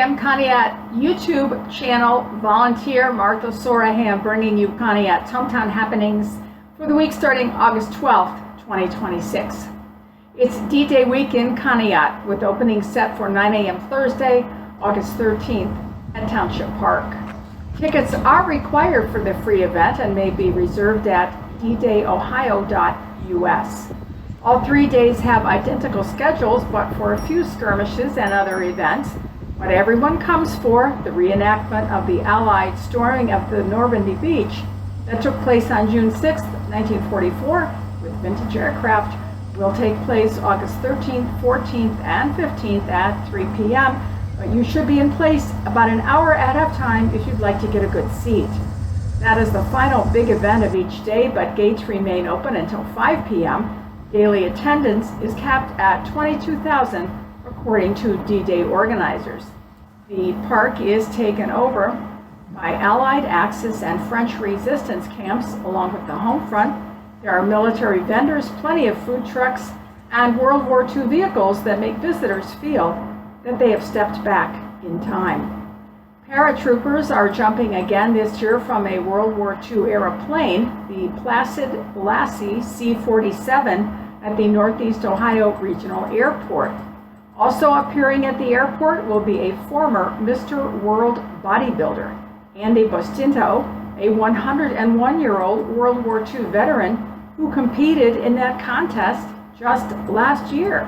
am Conneaut YouTube channel volunteer Martha Sorohan, bringing you Conneaut hometown happenings for the week starting August 12th, 2026. It's D-Day week in Conneaut, with openings set for 9 a.m. Thursday, August 13th at Township Park. Tickets are required for the free event and may be reserved at ddayohio.us. All 3 days have identical schedules, but for a few skirmishes and other events. What everyone comes for, the reenactment of the Allied storming of the Normandy beach that took place on June 6, 1944, with vintage aircraft, will take place August 13th, 14th, and 15th at 3 p.m., but you should be in place about an hour ahead of time if you'd like to get a good seat. That is the final big event of each day, but gates remain open until 5 p.m. Daily attendance is capped at 22,000, according to D-Day organizers. The park is taken over by Allied Axis and French resistance camps, along with the home front. There are military vendors, plenty of food trucks, and World War II vehicles that make visitors feel that they have stepped back in time. Paratroopers are jumping again this year from a World War II era plane, the Placid Lassie C-47, at the Northeast Ohio Regional Airport. Also appearing at the airport will be a former Mr. World bodybuilder, Andy Bustinto, a 101-year-old World War II veteran who competed in that contest just last year.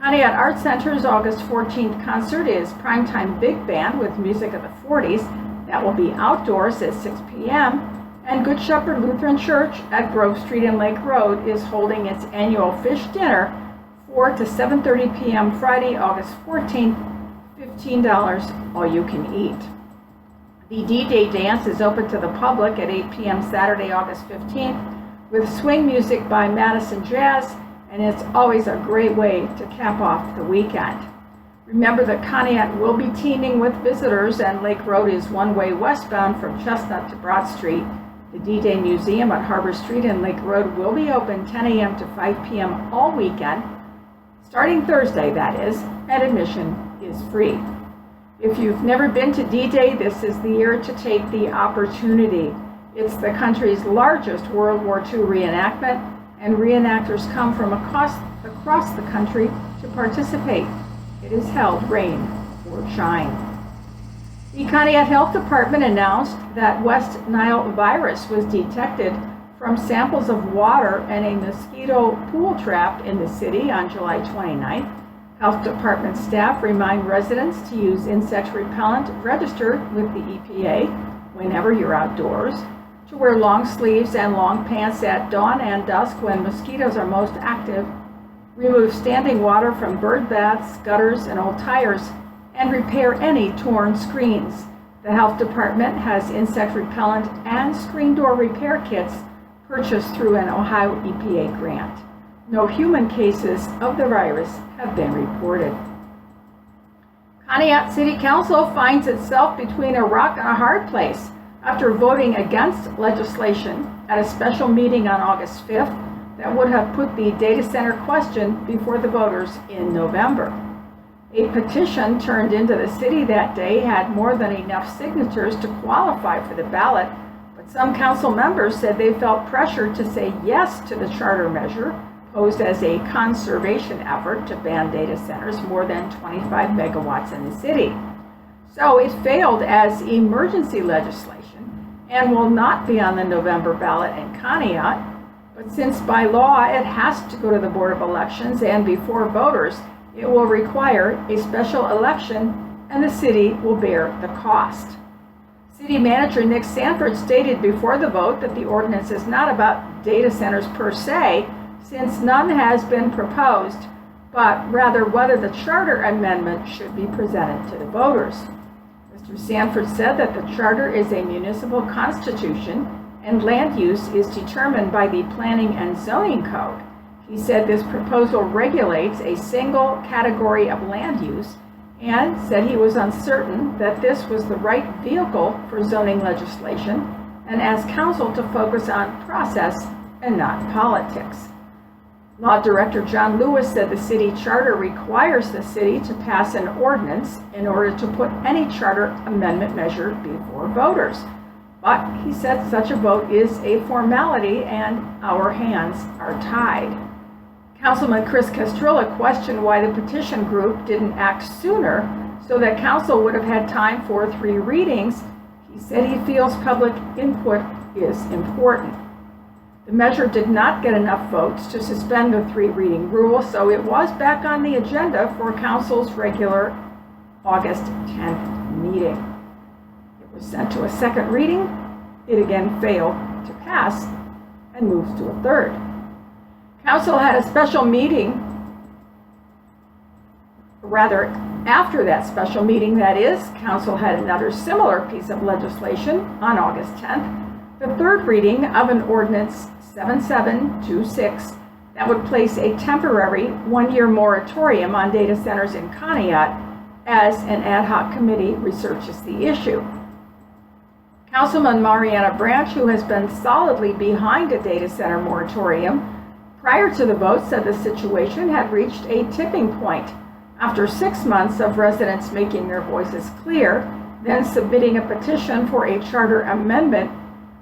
Conneaut Art Center's August 14th concert is Primetime Big Band with music of the 40s. That will be outdoors at 6 p.m. And Good Shepherd Lutheran Church at Grove Street and Lake Road is holding its annual fish dinner 4 to 7:30 p.m. Friday, August 14th, $15 all you can eat. The D-Day dance is open to the public at 8 p.m. Saturday, August 15th, with swing music by Madison Jazz, and it's always a great way to cap off the weekend. Remember that Conneaut will be teeming with visitors, and Lake Road is one-way westbound from Chestnut to Broad Street. The D-Day Museum at Harbor Street and Lake Road will be open 10 a.m. to 5 p.m. all weekend, starting Thursday, that is, and admission is free. If you've never been to D-Day, this is the year to take the opportunity. It's the country's largest World War II reenactment, and reenactors come from across the country to participate. It is held rain or shine. The Conneaut Health Department announced that West Nile virus was detected from samples of water and a mosquito pool trap in the city on July 29th. Health Department staff remind residents to use insect repellent registered with the EPA whenever you're outdoors, to wear long sleeves and long pants at dawn and dusk when mosquitoes are most active, remove standing water from bird baths, gutters, and old tires, and repair any torn screens. The Health Department has insect repellent and screen door repair kits purchased through an Ohio EPA grant. No human cases of the virus have been reported. Conneaut City Council finds itself between a rock and a hard place after voting against legislation at a special meeting on August 5th that would have put the data center question before the voters in November. A petition turned into the city that day had more than enough signatures to qualify for the ballot, but some council members said they felt pressured to say yes to the charter measure posed as a conservation effort to ban data centers more than 25 megawatts in the city. So it failed as emergency legislation and will not be on the November ballot in Conneaut, but since by law it has to go to the Board of Elections and before voters, it will require a special election, and the city will bear the cost. City Manager Nick Sanford stated before the vote that the ordinance is not about data centers per se, since none has been proposed, but rather whether the charter amendment should be presented to the voters. Mr. Sanford said that the charter is a municipal constitution and land use is determined by the Planning and Zoning Code. He said this proposal regulates a single category of land use and said he was uncertain that this was the right vehicle for zoning legislation and asked council to focus on process and not politics. Law Director John Lewis said the city charter requires the city to pass an ordinance in order to put any charter amendment measure before voters. But he said such a vote is a formality and our hands are tied. Councilman Chris Castrilla questioned why the petition group didn't act sooner so that council would have had time for 3 readings. He said he feels public input is important. The measure did not get enough votes to suspend the 3-reading rule, so it was back on the agenda for council's regular August 10th meeting. It was sent to a 2nd reading. It again failed to pass and moves to a 3rd. Council had a special meeting, rather after that special meeting, that is, council had another similar piece of legislation on August 10th, the 3rd reading of an ordinance 7726 that would place a temporary 1-year moratorium on data centers in Conneaut as an ad hoc committee researches the issue. Councilman Mariana Branch, who has been solidly behind a data center moratorium, prior to the vote said the situation had reached a tipping point after 6 months of residents making their voices clear, then submitting a petition for a charter amendment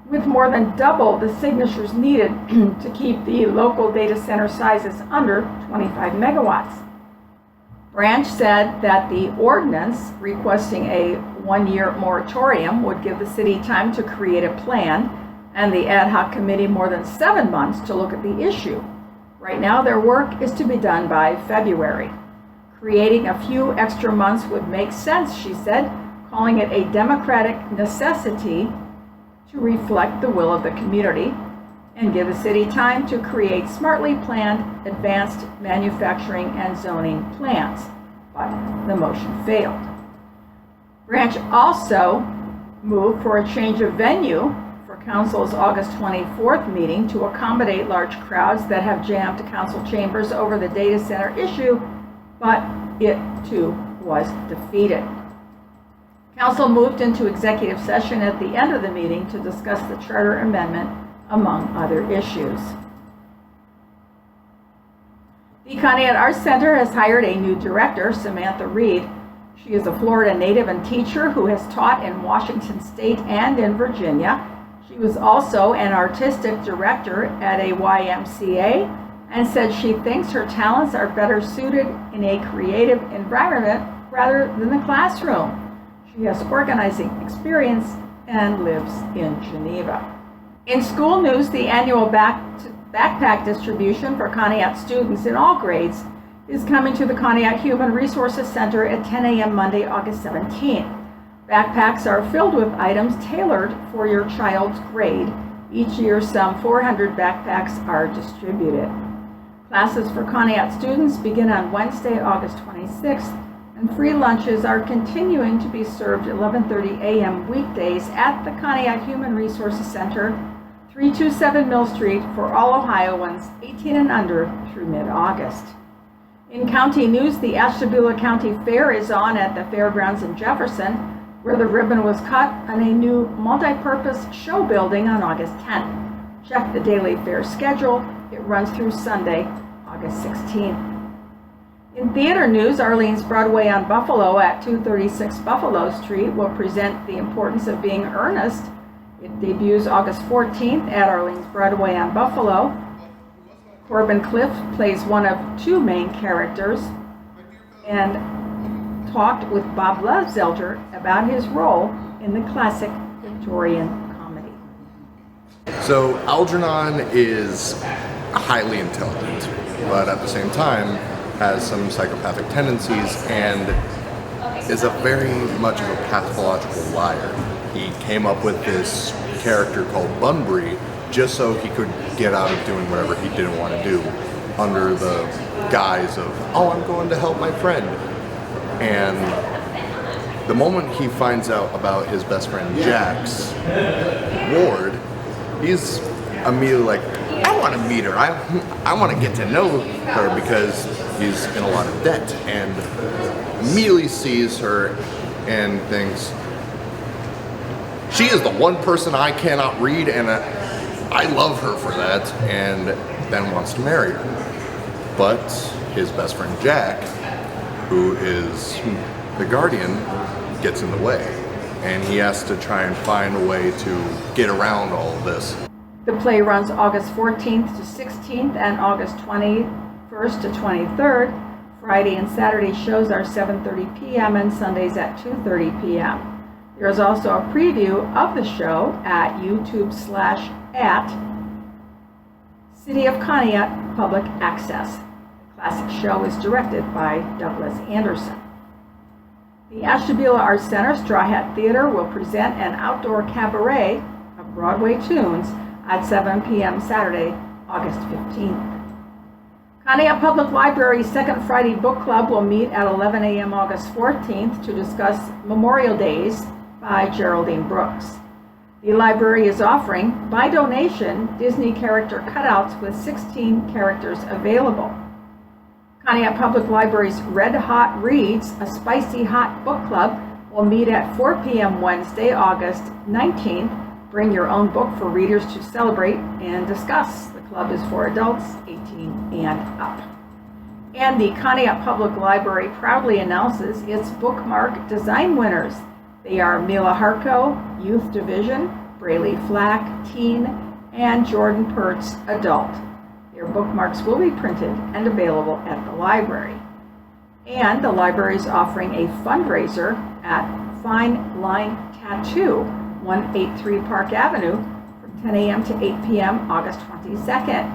with more than double the signatures needed to keep the local data center sizes under 25 megawatts. Branch said that the ordinance requesting a 1-year moratorium would give the city time to create a plan and the ad hoc committee more than 7 months to look at the issue. Right now, their work is to be done by February. Creating a few extra months would make sense, she said, calling it a democratic necessity to reflect the will of the community and give the city time to create smartly planned advanced manufacturing and zoning plans. But the motion failed. Branch also moved for a change of venue for council's August 24th meeting to accommodate large crowds that have jammed council chambers over the data center issue, but it too was defeated. Council moved into executive session at the end of the meeting to discuss the charter amendment, among other issues. The Conneaut Arts Center has hired a new director, Samantha Reed. She is a Florida native and teacher who has taught in Washington State and in Virginia. She was also an artistic director at a YMCA and said she thinks her talents are better suited in a creative environment rather than the classroom. She has organizing experience and lives in Geneva. In school news, the annual backpack distribution for Conneaut students in all grades is coming to the Conneaut Human Resources Center at 10 a.m. Monday, August 17th. Backpacks are filled with items tailored for your child's grade. Each year, some 400 backpacks are distributed. Classes for Conneaut students begin on Wednesday, August 26th, and free lunches are continuing to be served at 11:30 a.m. weekdays at the Conneaut Human Resources Center, 327 Mill Street, for all Ohioans 18 and under through mid-August. In county news, the Ashtabula County Fair is on at the Fairgrounds in Jefferson, where the ribbon was cut on a new multi-purpose show building on August 10th. Check the daily fair schedule. It runs through Sunday, August 16th. In theater news, Arlene's Broadway on Buffalo at 236 Buffalo Street will present The Importance of Being Earnest. It debuts August 14th at Arlene's Broadway on Buffalo. Corbin Cliff plays one of 2 main characters and talked with Bob Lovezelter about his role in the classic Victorian comedy. So Algernon is highly intelligent, but at the same time has some psychopathic tendencies and is a very much of a pathological liar. He came up with this character called Bunbury just so he could get out of doing whatever he didn't want to do under the guise of, oh, I'm going to help my friend. And the moment he finds out about his best friend Jack's ward, he's immediately like, I want to meet her. I want to get to know her because he's in a lot of debt, and immediately sees her and thinks, she is the one person I cannot read, and I love her for that, and then wants to marry her. But his best friend Jack, who is the guardian, gets in the way, and he has to try and find a way to get around all of this. The play runs August 14th to 16th and August 21st to 23rd. Friday and Saturday shows are 7:30 p.m. and Sundays at 2:30 p.m. There is also a preview of the show at YouTube/at City of Conneaut Public Access. The classic show is directed by Douglas Anderson. The Ashtabula Arts Center Straw Hat Theater will present an outdoor cabaret of Broadway tunes at 7 p.m. Saturday, August 15th. Conneaut Public Library's Second Friday Book Club will meet at 11 a.m. August 14th to discuss Memorial Days by Geraldine Brooks. The library is offering, by donation, Disney character cutouts with 16 characters available. Conneaut Public Library's Red Hot Reads, a Spicy Hot Book Club, will meet at 4 p.m. Wednesday, August 19th. Bring your own book for readers to celebrate and discuss. The club is for adults 18 and up. And the Conneaut Public Library proudly announces its bookmark design winners. They are Mila Harko, Youth Division, Braylee Flack, Teen, and Jordan Pertz, Adult. Their bookmarks will be printed and available at the library. And the library is offering a fundraiser at Fine Line Tattoo, 183 Park Avenue, from 10 a.m. to 8 p.m. August 22nd.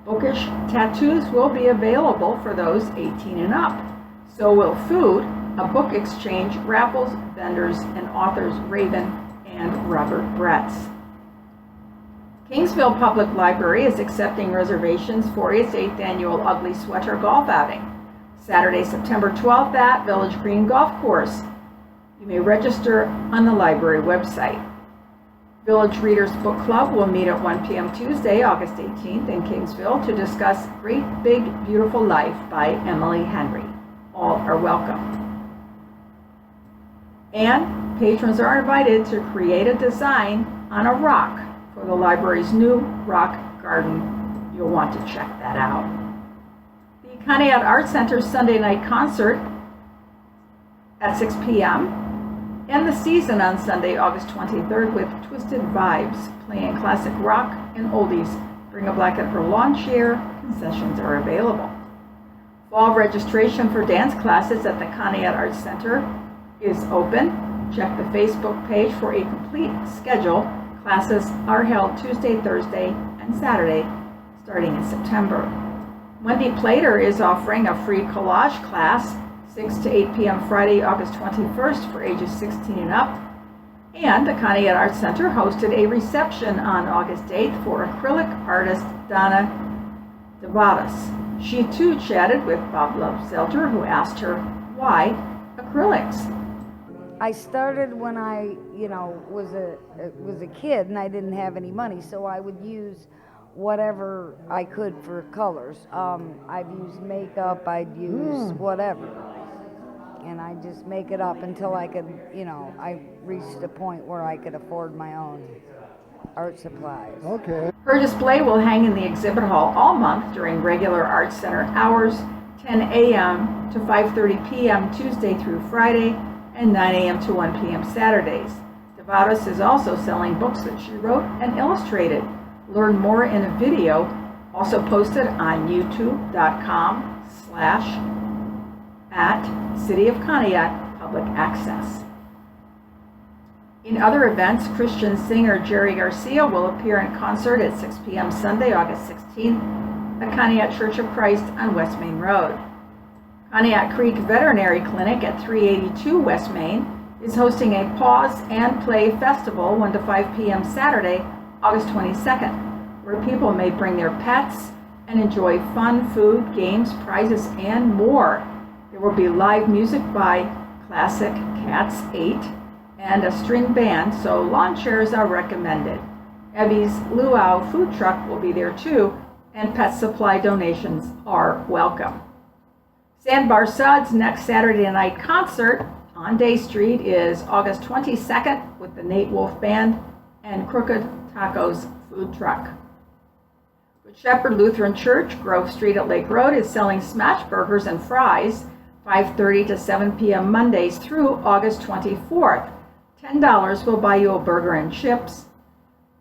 Bookish tattoos will be available for those 18 and up. So will food, a book exchange, raffles, vendors, and authors Raven and Robert Bretz. Kingsville Public Library is accepting reservations for its 8th annual Ugly Sweater Golf Outing, Saturday, September 12th at Village Green Golf Course. You may register on the library website. Village Readers Book Club will meet at 1 p.m. Tuesday, August 18th in Kingsville to discuss Great Big Beautiful Life by Emily Henry. All are welcome. And patrons are invited to create a design on a rock for the library's new rock garden. You'll want to check that out. The Conneaut Arts Center's Sunday night concert at 6 p.m. and the season on Sunday, August 23rd with Twisted Vibes, playing classic rock and oldies. Bring a blanket or lawn chair. Concessions are available. Fall registration for dance classes at the Conneaut Arts Center is open. Check the Facebook page for a complete schedule. Classes are held Tuesday, Thursday, and Saturday, starting in September. Wendy Plater is offering a free collage class, 6 to 8 p.m. Friday, August 21st for ages 16 and up. And the Conneaut Arts Center hosted a reception on August 8th for acrylic artist Donna Devadas. She too chatted with Bob Love-Zelter, who asked her, why acrylics? I started when I, was a kid and I didn't have any money, so I would use whatever I could for colors. I'd use makeup, I'd use whatever. And I just make it up until I could, I reached a point where I could afford my own art supplies. Okay. Her display will hang in the exhibit hall all month during regular Arts Center hours, 10 a.m. to 5:30 p.m. Tuesday through Friday, and 9 a.m. to 1 p.m. Saturdays. Devadas is also selling books that she wrote and illustrated. Learn more in a video also posted on youtube.com/at City of Conneaut Public Access. In other events, Christian singer Jerry Garcia will appear in concert at 6 p.m. Sunday, August 16th at Conneaut Church of Christ on West Main Road. Conneaut Creek Veterinary Clinic at 382 West Main is hosting a Pause and Play Festival 1 to 5 p.m. Saturday, August 22nd, where people may bring their pets and enjoy fun, food, games, prizes, and more. There will be live music by Classic Cats 8 and a string band, so lawn chairs are recommended. Evie's Luau food truck will be there too, and pet supply donations are welcome. Sandbar Suds' next Saturday night concert on Day Street is August 22nd with the Nate Wolf Band and Crooked Tacos food truck. Good Shepherd Lutheran Church, Grove Street at Lake Road, is selling smash burgers and fries 5:30 to 7 p.m. Mondays through August 24th. $10 will buy you a burger and chips.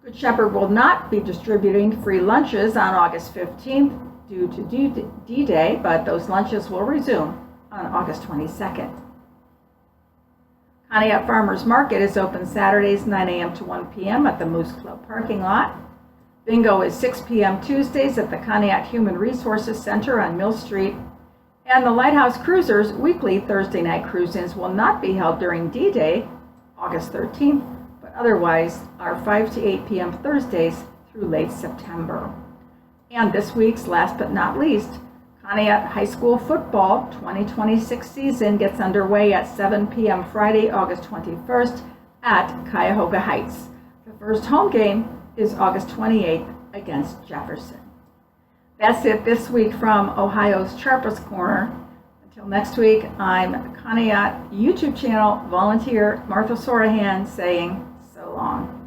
Good Shepherd will not be distributing free lunches on August 15th due to D-Day, but those lunches will resume on August 22nd. Conneaut Farmers Market is open Saturdays 9 a.m. to 1 p.m. at the Moose Club parking lot. Bingo is 6 p.m. Tuesdays at the Conneaut Human Resources Center on Mill Street. And the Lighthouse Cruisers' weekly Thursday night cruise-ins will not be held during D-Day, August 13th, but otherwise are 5 to 8 p.m. Thursdays through late September. And this week's last but not least, Conneaut High School football 2026 season gets underway at 7 p.m. Friday, August 21st at Cuyahoga Heights. The first home game is August 28th against Jefferson. That's it this week from Ohio's Sharpest Corner. Until next week, I'm Conneaut YouTube channel volunteer Martha Sorohan saying so long.